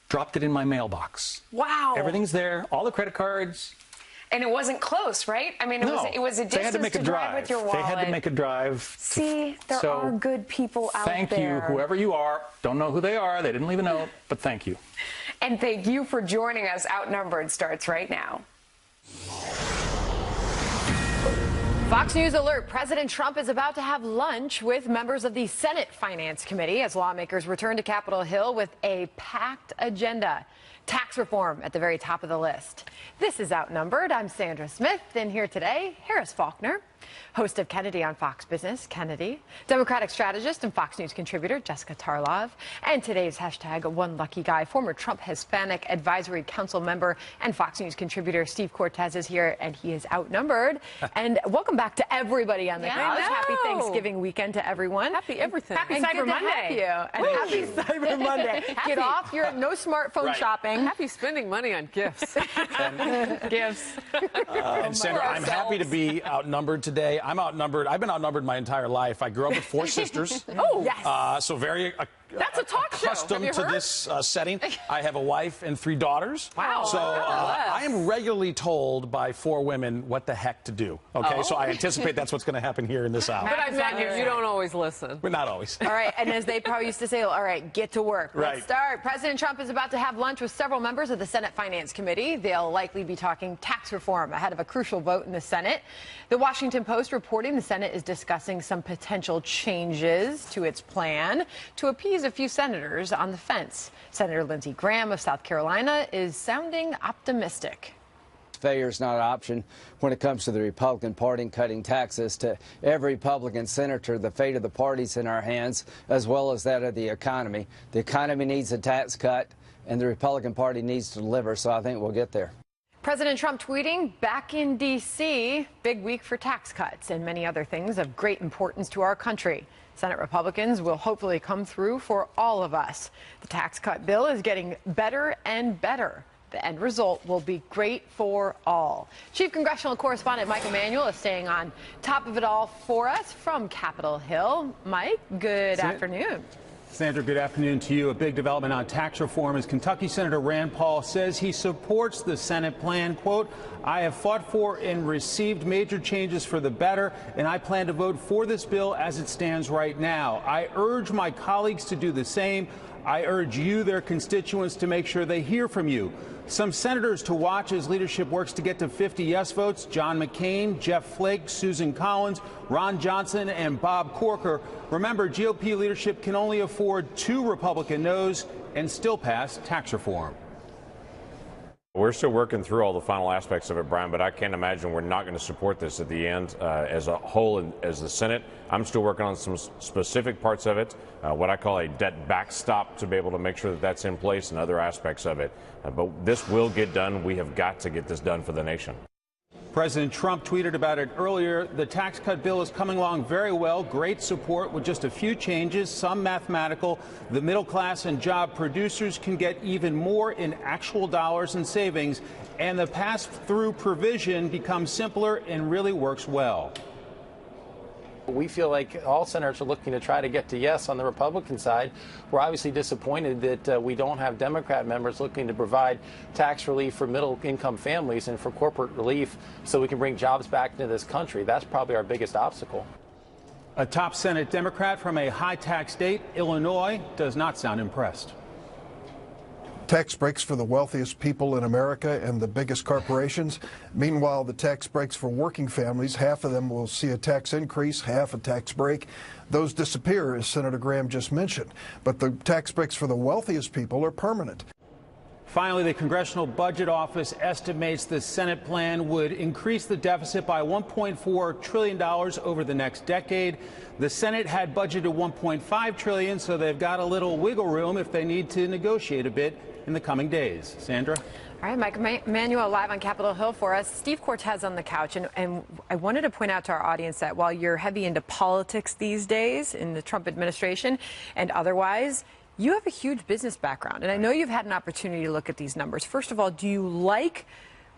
dropped it in my mailbox. Wow. Everything's there, all the credit cards. And it wasn't close, right? I mean, it was a distance to drive with your wallet. They had to make a drive. See, there are good people out there. Thank you, whoever you are. Don't know who they are. They didn't leave a note, but thank you. And thank you for joining us. Outnumbered starts right now. Fox News alert. President Trump is about to have lunch with members of the Senate Finance Committee as lawmakers return to Capitol Hill with a packed agenda. Tax reform at the very top of the list. This is Outnumbered. I'm Sandra Smith, and here today, Harris Faulkner, host of Kennedy on Fox Business, Kennedy, Democratic strategist and Fox News contributor Jessica Tarlov, and today's hashtag One Lucky Guy, former Trump Hispanic Advisory Council member and Fox News contributor Steve Cortez is here, and he is outnumbered. And welcome back to everybody on the couch. Happy Thanksgiving weekend to everyone. Happy everything. Happy Cyber Monday. And happy Cyber Monday. Get off your no smartphone shopping. Happy spending money on gifts. Gifts. And Sandra, I'm happy to be outnumbered today. I'm outnumbered. I've been outnumbered my entire life. I grew up with 4 sisters. Oh, yes. So very That's a talk show. accustomed to this setting. I have a wife and 3 daughters. Wow. So I am regularly told by 4 women what the heck to do. Okay, so I anticipate that's what's going to happen here in this hour. But I met you don't always listen. But not always. All right, and as they probably used to say, all right, get to work. Right. Let's start. President Trump is about to have lunch with several members of the Senate Finance Committee. They'll likely be talking tax reform ahead of a crucial vote in the Senate. The Washington Post reporting the Senate is discussing some potential changes to its plan to appease a few senators on the fence. Senator Lindsey Graham of South Carolina is sounding optimistic. Failure is not an option when it comes to the Republican Party and cutting taxes to every Republican senator. The fate of the party's in our hands, as well as that of the economy. The economy needs a tax cut, and the Republican Party needs to deliver, so I think we'll get there. President Trump tweeting back in D.C., big week for tax cuts and many other things of great importance to our country. Senate Republicans will hopefully come through for all of us. The tax cut bill is getting better and better. The end result will be great for all. Chief Congressional Correspondent Mike Emanuel is staying on top of it all for us from Capitol Hill. Mike, good afternoon. Sandra, good afternoon to you. A big development on tax reform as Kentucky Senator Rand Paul says he supports the Senate plan. Quote, I have fought for and received major changes for the better, and I plan to vote for this bill as it stands right now. I urge my colleagues to do the same. I urge you, their constituents, to make sure they hear from you. Some senators to watch as leadership works to get to 50 yes votes: John McCain, Jeff Flake, Susan Collins, Ron Johnson, and Bob Corker. Remember, GOP leadership can only afford 2 Republican no's and still pass tax reform. We're still working through all the final aspects of it, Brian, but I can't imagine we're not going to support this at the end as a whole and as the Senate. I'm still working on some specific parts of it, what I call a debt backstop to be able to make sure that that's in place and other aspects of it. But this will get done. We have got to get this done for the nation. President Trump tweeted about it earlier. The tax cut bill is coming along very well. Great support with just a few changes, some mathematical. The middle class and job producers can get even more in actual dollars and savings. And the pass-through provision becomes simpler and really works well. We feel like all senators are looking to try to get to yes on the Republican side. We're obviously disappointed that we don't have Democrat members looking to provide tax relief for middle-income families and for corporate relief so we can bring jobs back into this country. That's probably our biggest obstacle. A top Senate Democrat from a high-tax state, Illinois, does not sound impressed. Tax breaks for the wealthiest people in America and the biggest corporations. Meanwhile, the tax breaks for working families, half of them will see a tax increase, half a tax break. Those disappear, as Senator Graham just mentioned. But the tax breaks for the wealthiest people are permanent. Finally, the Congressional Budget Office estimates the Senate plan would increase the deficit by $1.4 trillion over the next decade. The Senate had budgeted $1.5 trillion, so they've got a little wiggle room if they need to negotiate a bit in the coming days. Sandra? All right, Mike Emanuel live on Capitol Hill for us. Steve Cortez on the couch. And I wanted to point out to our audience that while you're heavy into politics these days in the Trump administration and otherwise, you have a huge business background. And I know you've had an opportunity to look at these numbers. First of all, do you like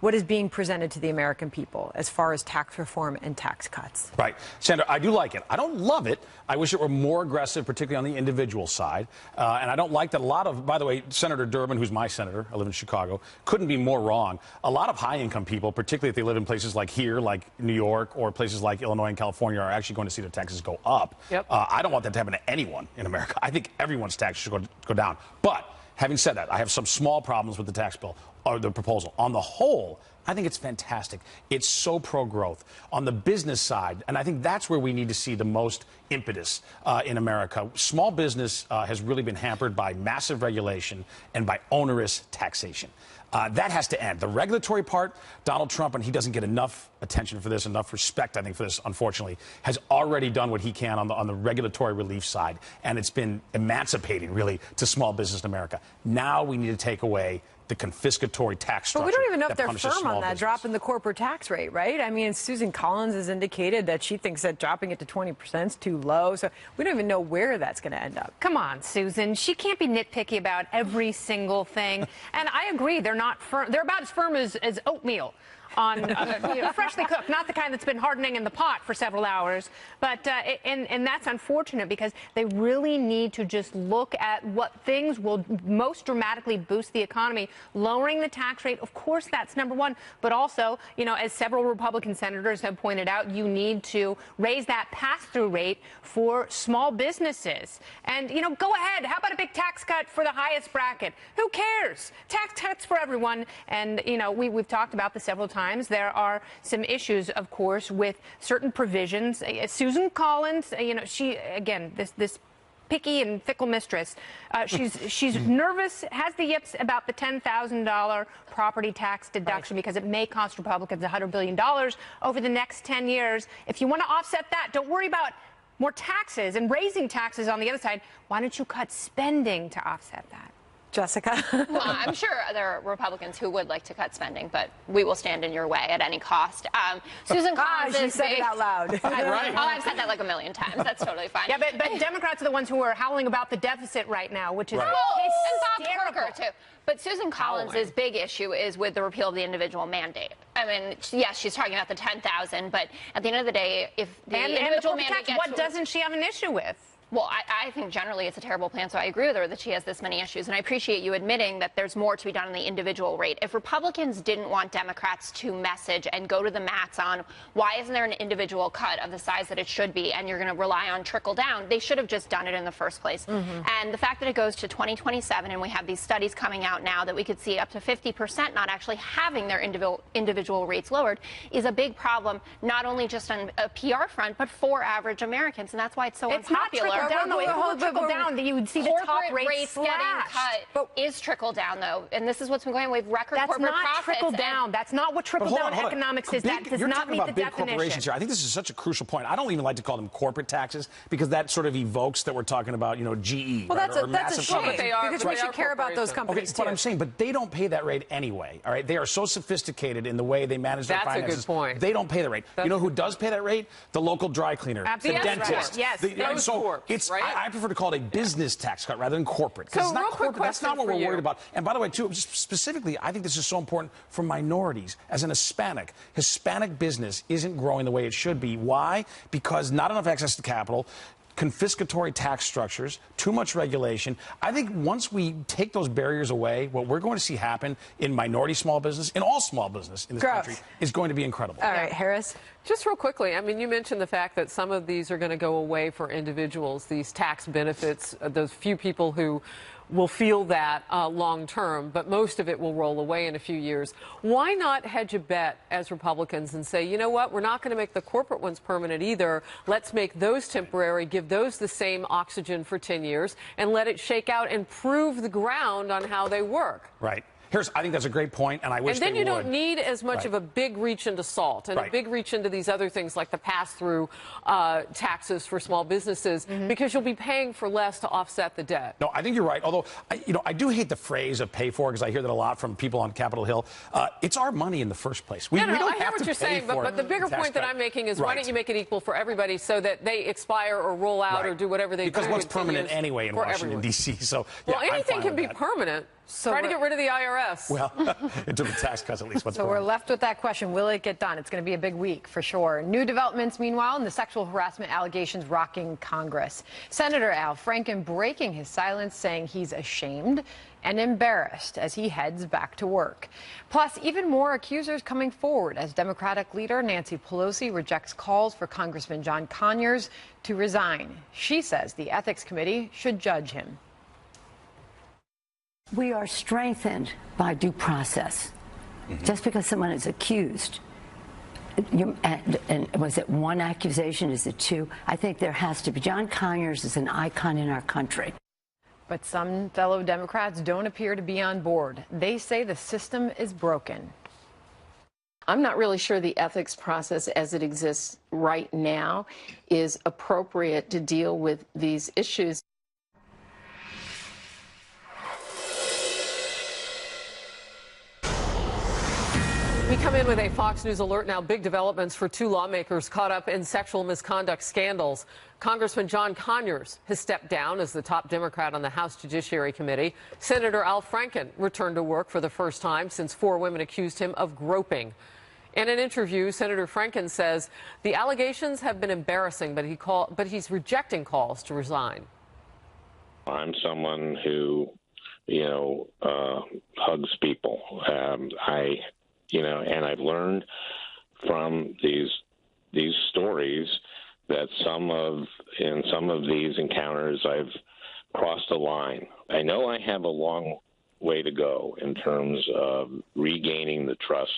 what is being presented to the American people as far as tax reform and tax cuts. Right. Sandra, I do like it. I don't love it. I wish it were more aggressive, particularly on the individual side. And I don't like that a lot of, by the way, Senator Durbin, who's my senator, I live in Chicago, couldn't be more wrong. A lot of high-income people, particularly if they live in places like here, like New York, or places like Illinois and California, are actually going to see their taxes go up. Yep. I don't want that to happen to anyone in America. I think everyone's taxes should go down. But having said that, I have some small problems with the tax bill, or the proposal. On the whole, I think it's fantastic. It's so pro-growth. On the business side, and I think that's where we need to see the most impetus in America, small business has really been hampered by massive regulation and by onerous taxation. That has to end. The regulatory part, Donald Trump, and he doesn't get enough attention for this, enough respect, I think, for this, unfortunately, has already done what he can on the regulatory relief side, and it's been emancipating, really, to small business in America. Now we need to take away the confiscatory tax structure. But we don't even know if they're punishes firm on small that business. drop in the corporate tax rate, right? I mean, Susan Collins has indicated that she thinks that dropping it to 20% is too low. So we don't even know where that's going to end up. Come on, Susan. She can't be nitpicky about every single thing. And I agree, they're not firm. They're about as firm as oatmeal. On freshly cooked, not the kind that's been hardening in the pot for several hours. But and that's unfortunate because they really need to just look at what things will most dramatically boost the economy. Lowering the tax rate, of course, that's number one. But also, as several Republican senators have pointed out, you need to raise that pass-through rate for small businesses. And, go ahead. How about a big tax cut for the highest bracket? Who cares? Tax cuts for everyone. And, we've talked about this several times. There are some issues, of course, with certain provisions. Susan Collins, she, again, this picky and fickle mistress, she's nervous, has the yips about the $10,000 property tax deduction because it may cost Republicans $100 billion over the next 10 years. If you want to offset that, don't worry about more taxes and raising taxes on the other side. Why don't you cut spending to offset that? Jessica? Well, I'm sure there are Republicans who would like to cut spending, but we will stand in your way at any cost. Susan Collins she said it out loud. Right. Oh, I've said that like a million times. That's totally fine. Yeah, but Democrats are the ones who are howling about the deficit right now, which is hysterical too. But Susan Collins' big issue is with the repeal of the individual mandate. I mean, yes, she's talking about the 10,000, but at the end of the day, if the individual mandate gets what doesn't she have an issue with? Well, I think generally it's a terrible plan, so I agree with her that she has this many issues. And I appreciate you admitting that there's more to be done on the individual rate. If Republicans didn't want Democrats to message and go to the mats on why isn't there an individual cut of the size that it should be and you're going to rely on trickle down, they should have just done it in the first place. And the fact that it goes to 2027 and we have these studies coming out now that we could see up to 50% not actually having their individual rates lowered is a big problem, not only just on a PR front, but for average Americans. And that's why it's so unpopular. Trickle down, you would see the top rates getting cut is trickle down, though, and this is what's been going on. We have record corporate profits. That's not trickle down. That's not what trickle down economics is. That does not meet the big corporations here. I think this is such a crucial point. I don't even like to call them corporate taxes because that sort of evokes that we're talking about, GE. Well, right? that's a shame because we should care about those companies too. But I'm saying, but they don't pay that rate anyway. All right, they are so sophisticated in the way they manage their finances. That's a good point. They don't pay the rate. You know who does pay that rate? The local dry cleaner, the dentist. Yes, so it's. I prefer to call it a business tax cut rather than corporate. Because it's not corporate. That's not what we're worried about. And by the way, too, specifically, I think this is so important for minorities. As an Hispanic business isn't growing the way it should be. Why? Because not enough access to capital, confiscatory tax structures, too much regulation. I think once we take those barriers away, what we're going to see happen in minority small business, in all small business in this country, is going to be incredible. All right, Harris. Just real quickly, I mean, you mentioned the fact that some of these are going to go away for individuals, these tax benefits, those few people who will feel that long term, but most of it will roll away in a few years. Why not hedge a bet as Republicans and say, you know what, we're not going to make the corporate ones permanent either. Let's make those temporary, give those the same oxygen for 10 years, and let it shake out and prove the ground on how they work. Right. I think that's a great point, and I wish they would. And then you don't need as much of a big reach into SALT and a big reach into these other things like the pass-through taxes for small businesses because you'll be paying for less to offset the debt. No, I think you're right. Although, I do hate the phrase of pay for because I hear that a lot from people on Capitol Hill. It's our money in the first place. We don't I hear have what to you're pay saying, for but the bigger point that I'm making is why don't you make it equal for everybody so that they expire or roll out or do whatever they do. Because what's permanent anyway in Washington, D.C. So, well, anything can be permanent. Try to get rid of the IRS. Well, in terms of tax cuts, at least. So we're left with that question. Will it get done? It's going to be a big week for sure. New developments, meanwhile, in the sexual harassment allegations rocking Congress. Senator Al Franken breaking his silence, saying he's ashamed and embarrassed as he heads back to work. Plus, even more accusers coming forward as Democratic leader Nancy Pelosi rejects calls for Congressman John Conyers to resign. She says the Ethics Committee should judge him. We are strengthened by due process. Just because someone is accused, and was it one accusation? Is it two? I think there has to be. John Conyers is an icon in our country. But some fellow Democrats don't appear to be on board. They say the system is broken. I'm not really sure the ethics process as it exists right now is appropriate to deal with these issues. We come in with a Fox News alert now. Big developments for two lawmakers caught up in sexual misconduct scandals. Congressman John Conyers has stepped down as the top Democrat on the House Judiciary Committee. Senator Al Franken returned to work for the first time since 4 women accused him of groping. In an interview, Senator Franken says the allegations have been embarrassing, but he's rejecting calls to resign. I'm someone who, hugs people. And I've learned from these stories that in some of these encounters I've crossed a line. I know I have a long way to go in terms of regaining the trust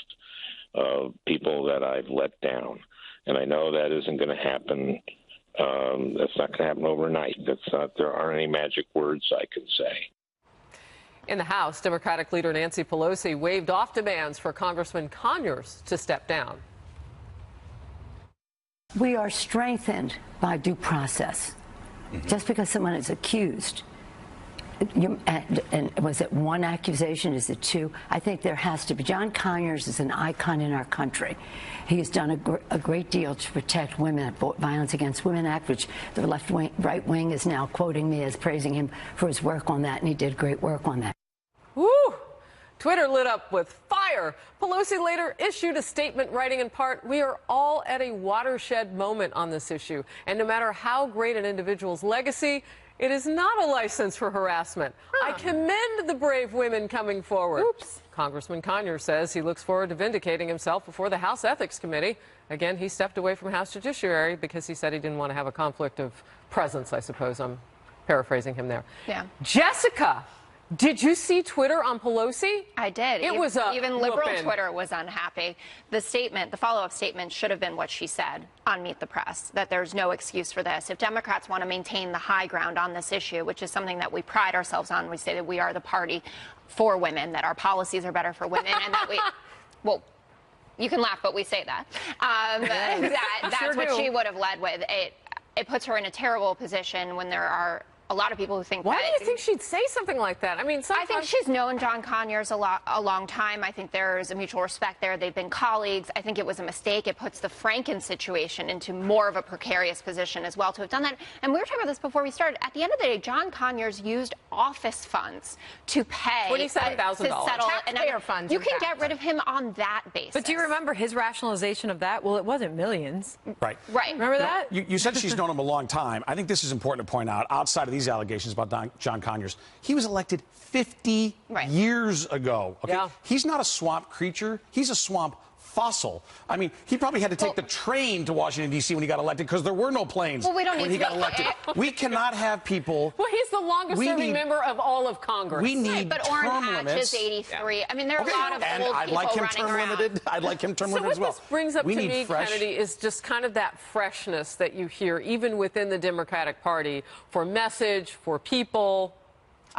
of people that I've let down, and I know that isn't going to happen. That's not going to happen overnight. There aren't any magic words I can say. In the House, Democratic leader Nancy Pelosi waved off demands for Congressman Conyers to step down. We are strengthened by due process. Just because someone is accused, and was it one accusation? Is it two? I think there has to be. John Conyers is an icon in our country. He has done a great deal to protect women, Violence Against Women Act, which the right wing is now quoting me as praising him for his work on that, and he did great work on that. Woo! Twitter lit up with fire. Pelosi later issued a statement writing in part, "We are all at a watershed moment on this issue, and no matter how great an individual's legacy, it is not a license for harassment. I commend the brave women coming forward." Oops. Congressman Conyers says he looks forward to vindicating himself before the House Ethics Committee. Again, he stepped away from House Judiciary because he said he didn't want to have a conflict of presence, I suppose. I'm paraphrasing him there. Yeah. Jessica, did you see Twitter on Pelosi? I did. Even liberal Twitter was unhappy. The follow-up statement should have been what she said on Meet the Press, that there's no excuse for this. If Democrats want to maintain the high ground on this issue, which is something that we pride ourselves on, we say that we are the party for women, that our policies are better for women, and that we, well, you can laugh, but we say that. That's sure what she would have led with. It puts her in a terrible position when there are a lot of people who think Why do you think she'd say something like that? I mean, I think she's known John Conyers a long time. I think there's a mutual respect there. They've been colleagues. I think it was a mistake. It puts the Franken situation into more of a precarious position as well to have done that. And we were talking about this before we started. At the end of the day, John Conyers used office funds to pay $27,000 to settle. Taxpayer funds. You can get rid of him on that basis. But do you remember his rationalization of that? Well, it wasn't millions. Right. Remember that? You said she's known him a long time. I think this is important to point out. Outside of these allegations about John Conyers, he was elected 50 years ago. Okay? Yeah. He's not a swamp creature. He's a swamp fossil. I mean, he probably had to take the train to Washington, D.C. when he got elected because there were no planes when he got elected. We cannot have people... Well, he's the longest-serving member of all of Congress. We need but Orrin term Hatch limits. is 83. I mean, there are a lot of old I'd people like him running term around. limited. I'd like him term limited as well. So what this brings up we to need me, fresh... Kennedy, is just kind of that freshness that you hear even within the Democratic Party for message, for people.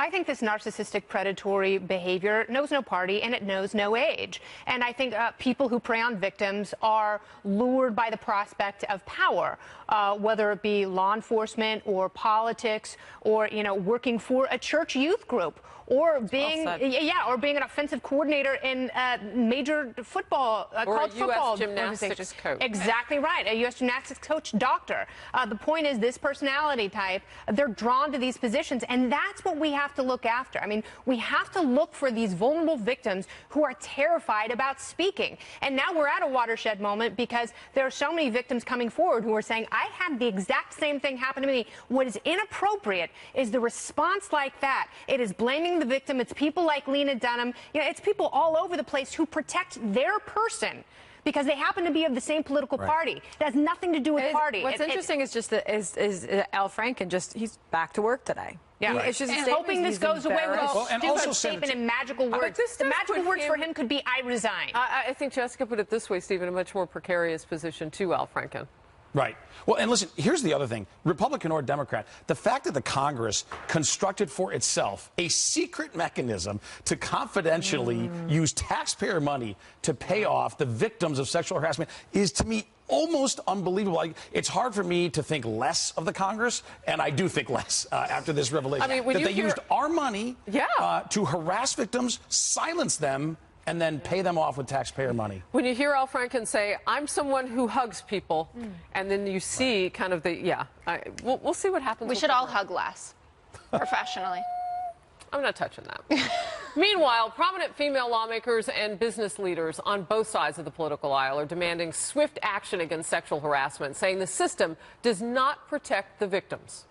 I think this narcissistic predatory behavior knows no party and it knows no age. And I think people who prey on victims are lured by the prospect of power, whether it be law enforcement or politics or, working for a church youth group or being or being an offensive coordinator in major football, college football gymnastics coach. Exactly right, a U.S. gymnastics coach, doctor. The point is, this personality type, they're drawn to these positions, and that's what we have to look after. I mean, we have to look for these vulnerable victims who are terrified about speaking. And now we're at a watershed moment because there are so many victims coming forward who are saying, I had the exact same thing happen to me. What is inappropriate is the response like that. It is blaming the victim. It's people like Lena Dunham. You know, it's people all over the place who protect their person because they happen to be of the same political party. It has nothing to do with party. What's interesting is just that Al Franken he's back to work today. Yeah, it's just hoping this goes away with all stupid statement and magical words. The magical words for him could be, I resign. I think Jessica put it this way, Steve, in a much more precarious position too, Al Franken. Right. Well, and listen, here's the other thing. Republican or Democrat, the fact that the Congress constructed for itself a secret mechanism to confidentially use taxpayer money to pay off the victims of sexual harassment is, to me, almost unbelievable. Like, it's hard for me to think less of the Congress, and I do think less after this revelation. I mean, that they used our money to harass victims, silence them, and then pay them off with taxpayer money. When you hear Al Franken say, I'm someone who hugs people, and then you see kind of the, we'll see what happens. We should all hug less, professionally. I'm not touching that. Meanwhile, prominent female lawmakers and business leaders on both sides of the political aisle are demanding swift action against sexual harassment, saying the system does not protect the victims.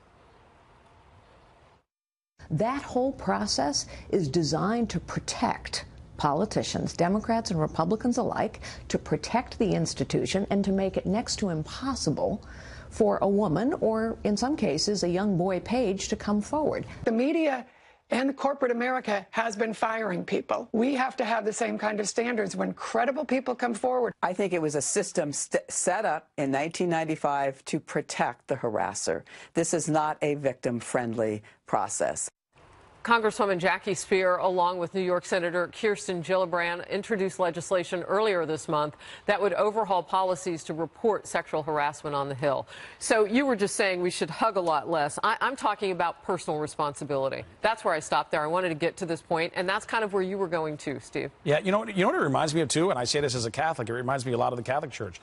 That whole process is designed to protect politicians, Democrats and Republicans alike, to protect the institution and to make it next to impossible for a woman, or in some cases a young boy page, to come forward. The media and corporate America has been firing people. We have to have the same kind of standards when credible people come forward. I think it was a system set up in 1995 to protect the harasser. This is not a victim-friendly process. Congresswoman Jackie Speer, along with New York Senator Kirsten Gillibrand, introduced legislation earlier this month that would overhaul policies to report sexual harassment on the Hill. So you were just saying we should hug a lot less. I'm talking about personal responsibility. That's where I stopped there. I wanted to get to this point, and that's kind of where you were going to, Steve. Yeah, you know what it reminds me of, too, and I say this as a Catholic, it reminds me a lot of the Catholic Church.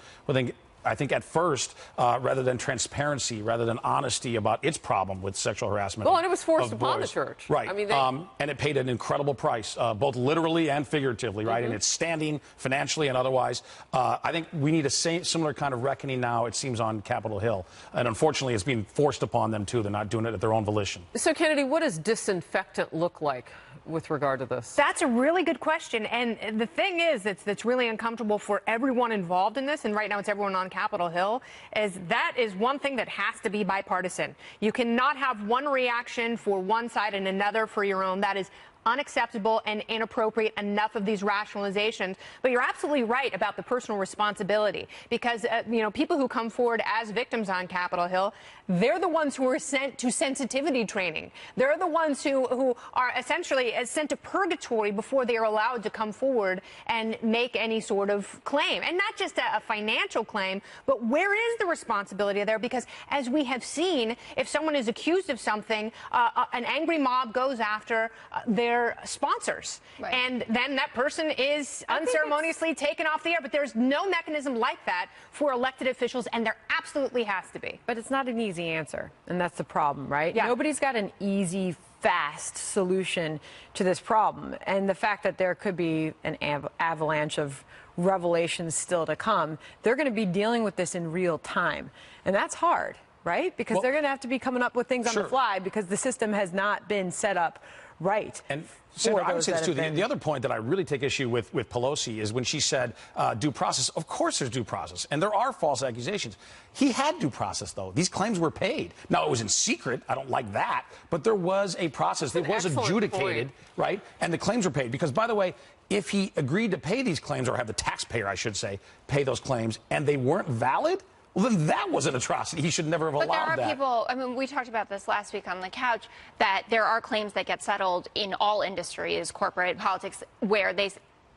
I think at first, rather than transparency, rather than honesty about its problem with sexual harassment. Well, and it was forced upon the church. Right. I mean, and it paid an incredible price, both literally and figuratively, right? And it's standing financially and otherwise. I think we need a similar kind of reckoning now, it seems, on Capitol Hill. And unfortunately, it's being forced upon them, too. They're not doing it at their own volition. So, Kennedy, what does disinfectant look like with regard to this? That's a really good question. And the thing is that's really uncomfortable for everyone involved in this, and right now it's everyone on Capitol Hill, is that is one thing that has to be bipartisan. You cannot have one reaction for one side and another for your own. That is unacceptable and inappropriate. Enough of these rationalizations. But you're absolutely right about the personal responsibility, because people who come forward as victims on Capitol Hill, they're the ones who are sent to sensitivity training. They're the ones who are essentially sent to purgatory before they are allowed to come forward and make any sort of claim. And not just a financial claim, but where is the responsibility there? Because as we have seen, if someone is accused of something, an angry mob goes after their sponsors. Right. And then that person is unceremoniously taken off the air. But there's no mechanism like that for elected officials, and there absolutely has to be. But it's not an easy answer, and that's the problem, right? Yeah. Nobody's got an easy, fast solution to this problem. And the fact that there could be an avalanche of revelations still to come, they're going to be dealing with this in real time. And that's hard, right? Because they're going to have to be coming up with things on the fly, because the system has not been set up right. And Sandra, I would say this too. The other point that I really take issue with Pelosi is when she said due process. Of course there's due process, and there are false accusations. He had due process, though. These claims were paid. Now, it was in secret. I don't like that. But there was a process. It was adjudicated, right? And the claims were paid. Because, by the way, if he agreed to pay these claims, or have the taxpayer, I should say, pay those claims, and they weren't valid, well, then that was an atrocity. He should never have allowed that. But there are people, I mean, we talked about this last week on the couch, that there are claims that get settled in all industries, corporate politics, where they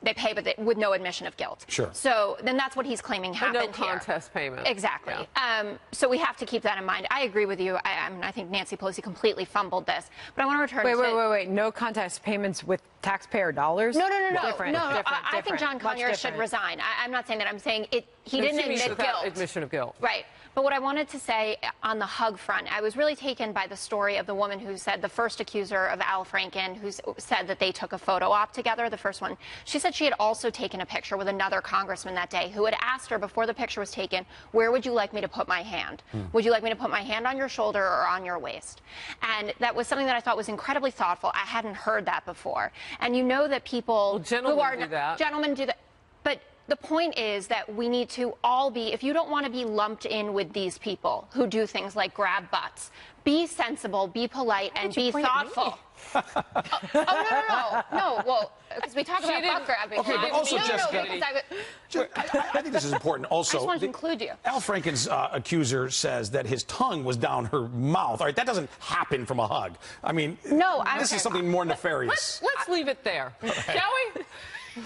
pay, but with no admission of guilt. Sure. So then that's what he's claiming happened here. No contest payment. Exactly. Exactly. So we have to keep that in mind. I agree with you. I think Nancy Pelosi completely fumbled this. But I want to return to... Wait. No contest payments with taxpayer dollars? No. Different. I think John Conyers should resign. I'm not saying that. I'm saying he didn't admit guilt. Admission of guilt. Right. But what I wanted to say on the hug front, I was really taken by the story of the woman who said, the first accuser of Al Franken, who said that they took a photo op together, the first one. She said she had also taken a picture with another congressman that day who had asked her before the picture was taken, where would you like me to put my hand? Would you like me to put my hand on your shoulder or on your waist? And that was something that I thought was incredibly thoughtful. I hadn't heard that before. And you know that people gentlemen do that. But the point is that we need to all be, if you don't want to be lumped in with these people who do things like grab butts, be sensible, be polite, and be thoughtful. No, well, because we talk about butt grabbing. Okay, but also, Jessica, I think this is important. Also, I just wanted to include you. Al Franken's accuser says that his tongue was down her mouth. All right, that doesn't happen from a hug. I mean, this is something more nefarious. Let's leave it there, shall we?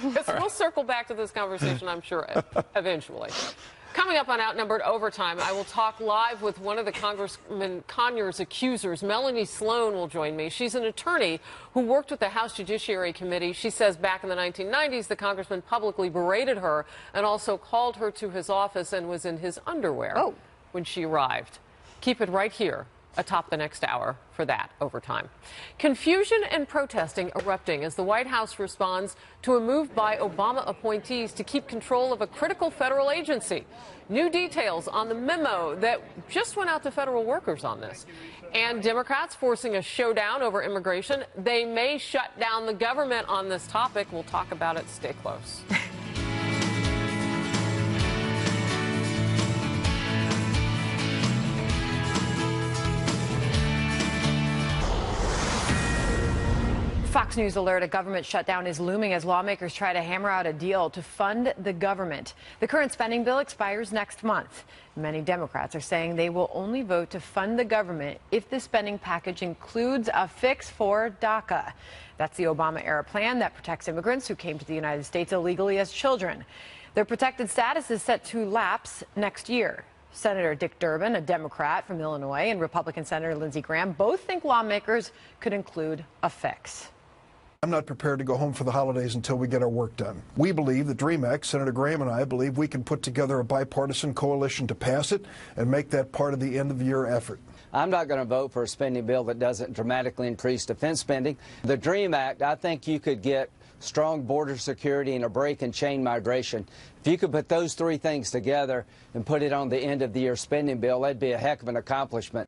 We'll circle back to this conversation, I'm sure, eventually. Coming up on Outnumbered Overtime, I will talk live with one of the Congressman Conyers' accusers. Melanie Sloan will join me. She's an attorney who worked with the House Judiciary Committee. She says back in the 1990s, the congressman publicly berated her and also called her to his office and was in his underwear when she arrived. Keep it right here atop the next hour for that overtime. Confusion and protesting erupting as the White House responds to a move by Obama appointees to keep control of a critical federal agency. New details on the memo that just went out to federal workers on this. And Democrats forcing a showdown over immigration. They may shut down the government on this topic. We'll talk about it. Stay close. Fox News alert: a government shutdown is looming as lawmakers try to hammer out a deal to fund the government. The current spending bill expires next month. Many Democrats are saying they will only vote to fund the government if the spending package includes a fix for DACA. That's the Obama-era plan that protects immigrants who came to the United States illegally as children. Their protected status is set to lapse next year. Senator Dick Durbin, a Democrat from Illinois, and Republican Senator Lindsey Graham both think lawmakers could include a fix. I'm not prepared to go home for the holidays until we get our work done. We believe, the DREAM Act, Senator Graham and I believe we can put together a bipartisan coalition to pass it and make that part of the end-of-the-year effort. I'm not going to vote for a spending bill that doesn't dramatically increase defense spending. The DREAM Act, I think you could get strong border security and a break in chain migration. If you could put those three things together and put it on the end-of-the-year spending bill, that'd be a heck of an accomplishment.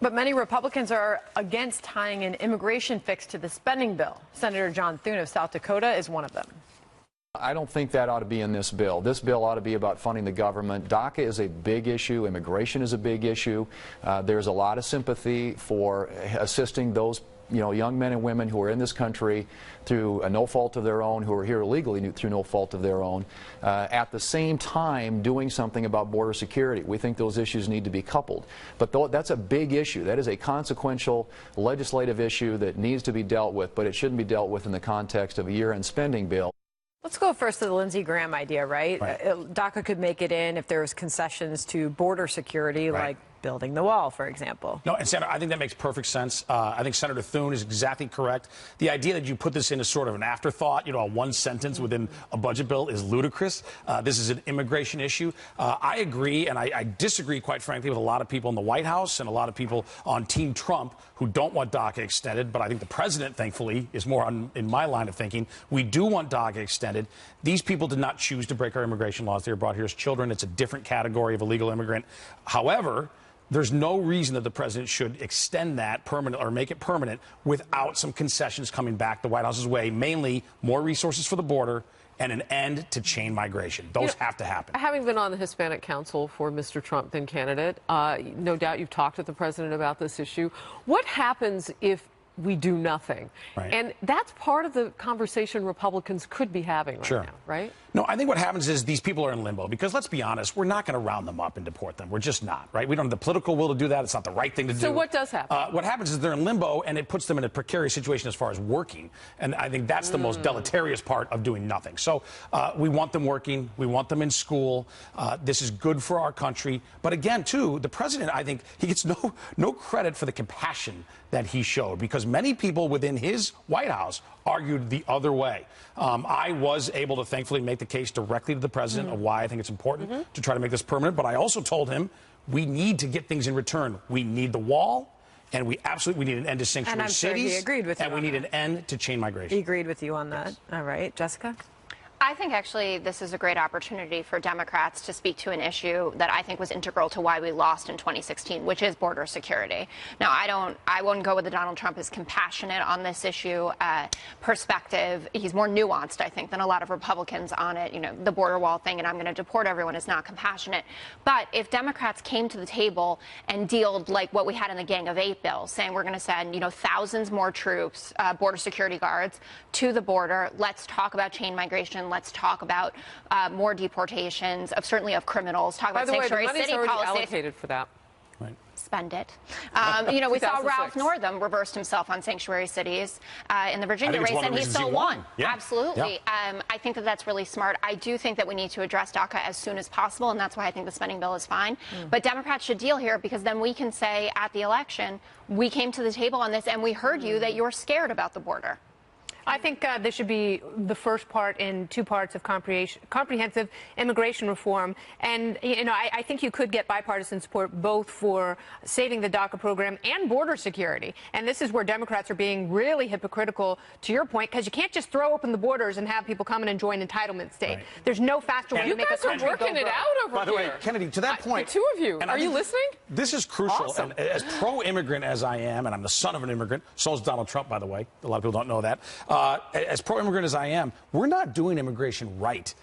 But many Republicans are against tying an immigration fix to the spending bill. Senator John Thune of South Dakota is one of them. I don't think that ought to be in this bill. This bill ought to be about funding the government. DACA is a big issue. Immigration is a big issue. There's a lot of sympathy for assisting those young men and women who are in this country through no fault of their own, who are here illegally through no fault of their own, at the same time doing something about border security. We think those issues need to be coupled. But that's a big issue. That is a consequential legislative issue that needs to be dealt with, but it shouldn't be dealt with in the context of a year-end spending bill. Let's go first to the Lindsey Graham idea, right? DACA could make it in if there's concessions to border security, like building the wall, for example. No, and Senator, I think that makes perfect sense. I think Senator Thune is exactly correct. The idea that you put this in as sort of an afterthought, a one sentence within a budget bill is ludicrous. This is an immigration issue. I agree, and I disagree, quite frankly, with a lot of people in the White House and a lot of people on Team Trump who don't want DACA extended, but I think the president, thankfully, is more in my line of thinking. We do want DACA extended. These people did not choose to break our immigration laws. They were brought here as children. It's a different category of illegal immigrant. However, there's no reason that the president should extend that permanent or make it permanent without some concessions coming back the White House's way, mainly more resources for the border and an end to chain migration. Those have to happen. Having been on the Hispanic Council for Mr. Trump, then candidate, no doubt you've talked with the president about this issue. What happens if we do nothing. Right. And that's part of the conversation Republicans could be having right Sure. now, right? No, I think what happens is these people are in limbo because, let's be honest, we're not going to round them up and deport them. We're just not, right? We don't have the political will to do that. It's not the right thing to do. So what does happen? What happens is they're in limbo, and it puts them in a precarious situation as far as working. And I think that's the most deleterious part of doing nothing. So we want them working. We want them in school. This is good for our country. But again, too, the president, I think, he gets no credit for the compassion that he showed, because many people within his White House argued the other way. I was able to thankfully make the case directly to the president of why I think it's important to try to make this permanent. But I also told him we need to get things in return. We need the wall, and we need an end to sanctuary and I'm sure cities. he agreed with you and we need an end to chain migration. He agreed with you on that. Yes. All right, Jessica? I think actually this is a great opportunity for Democrats to speak to an issue that I think was integral to why we lost in 2016, which is border security. Now, I wouldn't go with the Donald Trump is compassionate on this issue perspective. He's more nuanced, I think, than a lot of Republicans on it. You know, the border wall thing and I'm going to deport everyone is not compassionate. But if Democrats came to the table and dealed like what we had in the Gang of Eight bill, saying we're going to send, you know, thousands more troops, border security guards to the border, let's talk about chain migration. Let's talk about more deportations of certainly of criminals. Talk about sanctuary city policies. By the way, the money's already allocated for that. Right. Spend it. You know, we saw Ralph Northam reversed himself on sanctuary cities in the Virginia race, and he still won. Yeah. Absolutely. Yeah. I think that that's really smart. I do think that we need to address DACA as soon as possible, and that's why I think the spending bill is fine. But Democrats should deal here, because then we can say at the election, we came to the table on this, and we heard you that you're scared about the border. I think this should be the first part in two parts of comprehensive immigration reform. And, you know, I think you could get bipartisan support both for saving the DACA program and border security. And this is where Democrats are being really hypocritical, to your point, because you can't just throw open the borders and have people come in and join entitlement state. Right. There's no faster way to make a country go. You guys are working it out over here. By the way, Kennedy, to that point. The two of you, are you listening? This is crucial. Awesome. And as pro-immigrant as I am, and I'm the son of an immigrant, so is Donald Trump, by the way. A lot of people don't know that. As pro-immigrant as I am, we're not doing immigration right.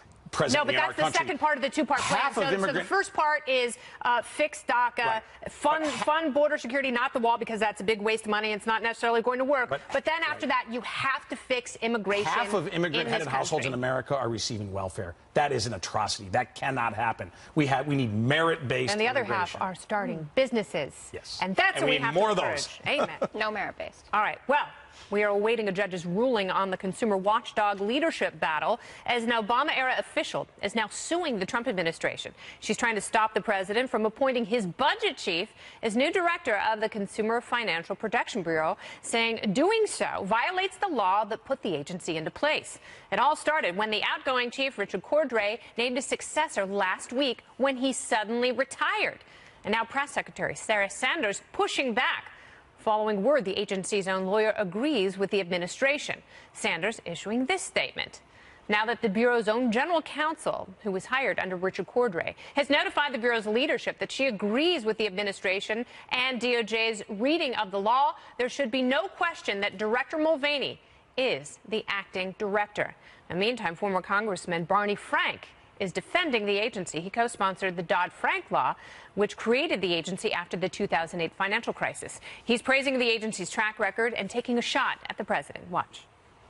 No, but that's the second part of the two-part plan. So the first part is fix DACA, fund border security, not the wall, because that's a big waste of money. It's not necessarily going to work. But then after that, you have to fix immigration. Half of immigrant-headed households in America are receiving welfare. That is an atrocity. That cannot happen. We need merit-based. And the other half are starting businesses. Yes. And that's what we have to more encourage. of those. Amen. No merit-based. All right. Well, we are awaiting a judge's ruling on the consumer watchdog leadership battle, as an Obama-era official is now suing the Trump administration. She's trying to stop the president from appointing his budget chief as new director of the Consumer Financial Protection Bureau, saying doing so violates the law that put the agency into place. It all started when the outgoing chief, Richard Cordray, named a successor last week when he suddenly retired. And now Press Secretary Sarah Sanders pushing back, following word the agency's own lawyer agrees with the administration. Sanders issuing this statement. Now that the Bureau's own general counsel, who was hired under Richard Cordray, has notified the Bureau's leadership that she agrees with the administration and DOJ's reading of the law, there should be no question that Director Mulvaney is the acting director. In the meantime, former Congressman Barney Frank is defending the agency. He co-sponsored the Dodd-Frank law, which created the agency after the 2008 financial crisis. He's praising the agency's track record and taking a shot at the president. Watch.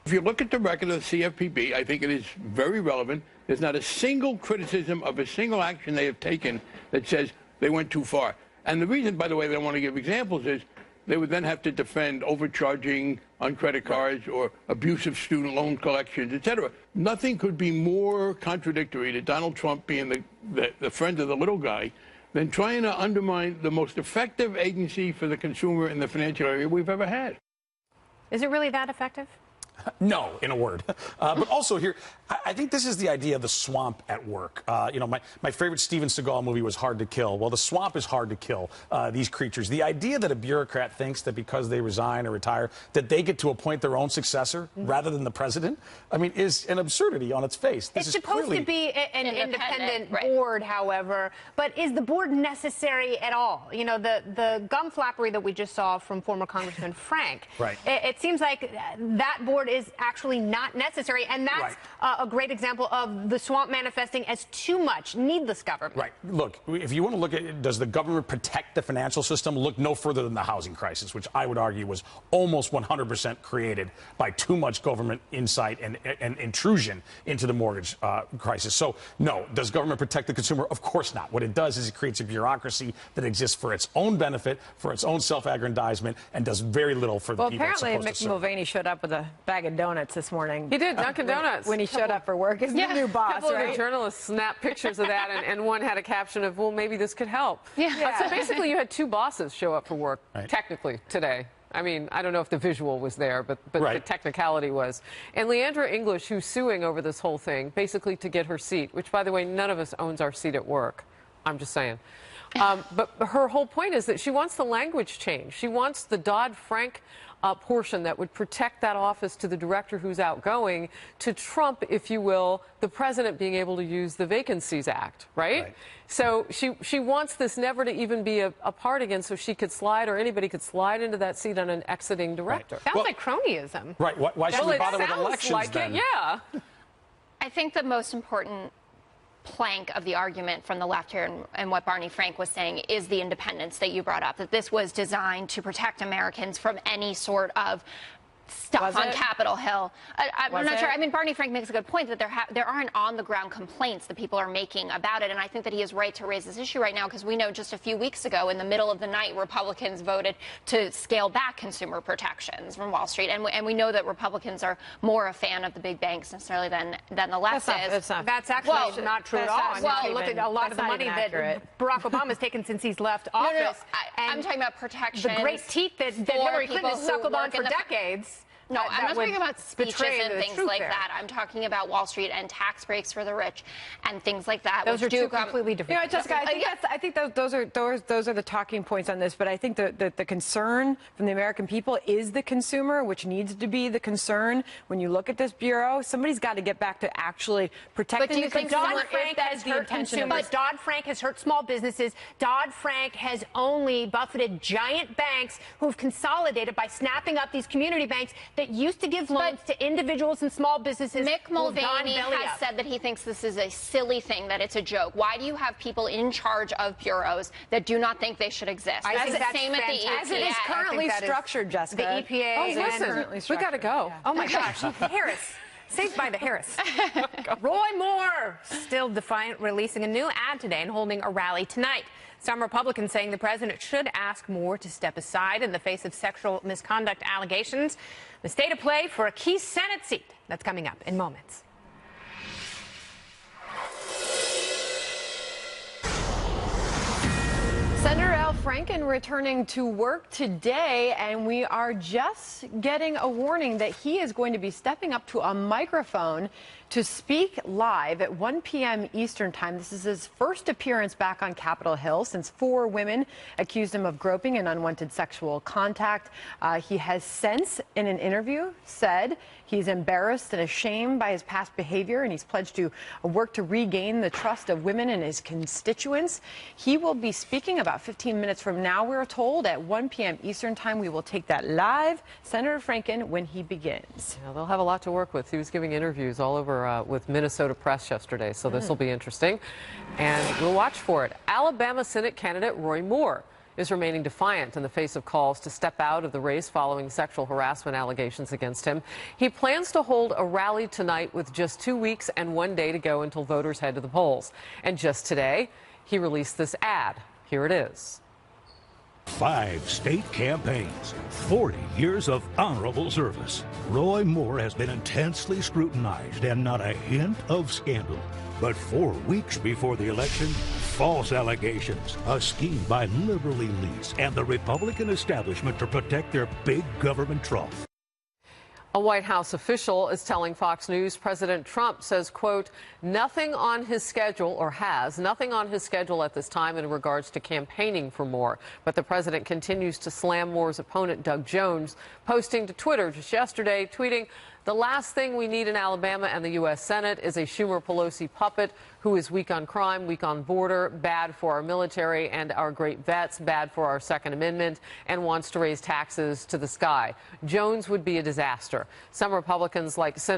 If you look at the record of the CFPB, I think it is very relevant. There's not a single criticism of a single action they have taken that says they went too far. And the reason, by the way, they want to give examples is they would then have to defend overcharging on credit cards or abusive student loan collections, et cetera. Nothing could be more contradictory to Donald Trump being the friend of the little guy than trying to undermine the most effective agency for the consumer in the financial area we've ever had. Is it really that effective? No, in a word. But also here, I think this is the idea of the swamp at work. You know, my favorite Steven Seagal movie was Hard to Kill. Well, the swamp is hard to kill, these creatures. The idea that a bureaucrat thinks that because they resign or retire, that they get to appoint their own successor rather than the president, I mean, is an absurdity on its face. It's supposed to be an independent board, however, but is the board necessary at all? You know, the gum flappery that we just saw from former Congressman Frank, right. It seems like that board board is actually not necessary. And that's a great example of the swamp manifesting as too much needless government. Right. Look, if you want to look at, does the government protect the financial system? Look no further than the housing crisis, which I would argue was almost 100% created by too much government insight and intrusion into the mortgage crisis. So, no. Does government protect the consumer? Of course not. What it does is it creates a bureaucracy that exists for its own benefit, for its own self-aggrandizement, and does very little for the people it's apparently supposed to serve. Mulvaney showed up with a bag of donuts this morning. He did, Dunkin' Donuts. When he showed up for work as the new boss, A couple of right? the journalists snapped pictures of that, and one had a caption of, well, maybe this could help. So basically you had two bosses show up for work, technically, today. I mean, I don't know if the visual was there, but the technicality was. And Leandra English, who's suing over this whole thing, basically to get her seat, which, by the way, none of us owns our seat at work. I'm just saying. But her whole point is that she wants the language change. She wants the Dodd-Frank portion that would protect that office to the director who's outgoing to trump, if you will, the president being able to use the Vacancies Act, right? So she wants this never to even be a part again, so she could slide, or anybody could slide into that seat on an exiting director. Sounds like cronyism. Right. Why should we bother with elections like then? Yeah. I think the most important plank of the argument from the left here and what Barney Frank was saying is the independence that you brought up, that this was designed to protect Americans from any sort of stuff on Capitol Hill. I'm not sure. I mean, Barney Frank makes a good point that there aren't on-the-ground complaints that people are making about it, and I think that he is right to raise this issue right now because we know just a few weeks ago, in the middle of the night, Republicans voted to scale back consumer protections from Wall Street, and we know that Republicans are more a fan of the big banks necessarily than the left is. That's actually not true at all. I mean, if you look at a lot of the money that Barack Obama has taken since he's left office. I'm talking about protection. The great teeth that Hillary Clinton has suckled on for decades. No, I'm not talking about speeches and things like there. that. I'm talking about Wall Street and tax breaks for the rich and things like that. Those are two completely different. You know, Jessica, I think those are the talking points on this. But I think the concern from the American people is the consumer, which needs to be the concern when you look at this bureau. Somebody's got to get back to actually protecting the consumer. Dodd-Frank has hurt consumers. Dodd-Frank has hurt small businesses. Dodd-Frank has only buffeted giant banks who've consolidated by snapping up these community banks that used to give loans to individuals and small businesses. Mick Mulvaney has said that he thinks this is a silly thing, that it's a joke. Why do you have people in charge of bureaus that do not think they should exist? I think that's same at the EPA. As it is currently structured, Jessica. The EPA is currently we got to go. Oh, my gosh. Harris. Saved by the Harris. Roy Moore, still defiant, releasing a new ad today and holding a rally tonight. Some Republicans saying the president should ask Moore to step aside in the face of sexual misconduct allegations. The state of play for a key Senate seat. That's coming up in moments. Senator Al Franken returning to work today, and we are just getting a warning that he is going to be stepping up to a microphone to speak live at 1 p.m. Eastern Time. This is his first appearance back on Capitol Hill since 4 women accused him of groping and unwanted sexual contact. He has since, in an interview, said he's embarrassed and ashamed by his past behavior, and he's pledged to work to regain the trust of women and his constituents. He will be speaking about 15 minutes from now, we're told, at 1 p.m. Eastern Time. We will take that live. Senator Franken, when he begins. Yeah, they'll have a lot to work with. He was giving interviews all over with Minnesota Press yesterday, so this will be interesting. And we'll watch for it. Alabama Senate candidate Roy Moore is remaining defiant in the face of calls to step out of the race following sexual harassment allegations against him. He plans to hold a rally tonight with just 2 weeks and 1 day to go until voters head to the polls. And just today, he released this ad. Here it is. 5 state campaigns, 40 years of honorable service. Roy Moore has been intensely scrutinized and not a hint of scandal. But 4 weeks before the election, false allegations, a scheme by liberal elites and the Republican establishment to protect their big government trough. A White House official is telling Fox News President Trump says, quote, nothing on his schedule, or has nothing on his schedule at this time in regards to campaigning for Moore. But the president continues to slam Moore's opponent, Doug Jones, posting to Twitter just yesterday, tweeting, The last thing we need in Alabama and the U.S. Senate is a Schumer-Pelosi puppet who is weak on crime, weak on border, bad for our military and our great vets, bad for our Second Amendment, and wants to raise taxes to the sky. Jones would be a disaster. Some Republicans like Senator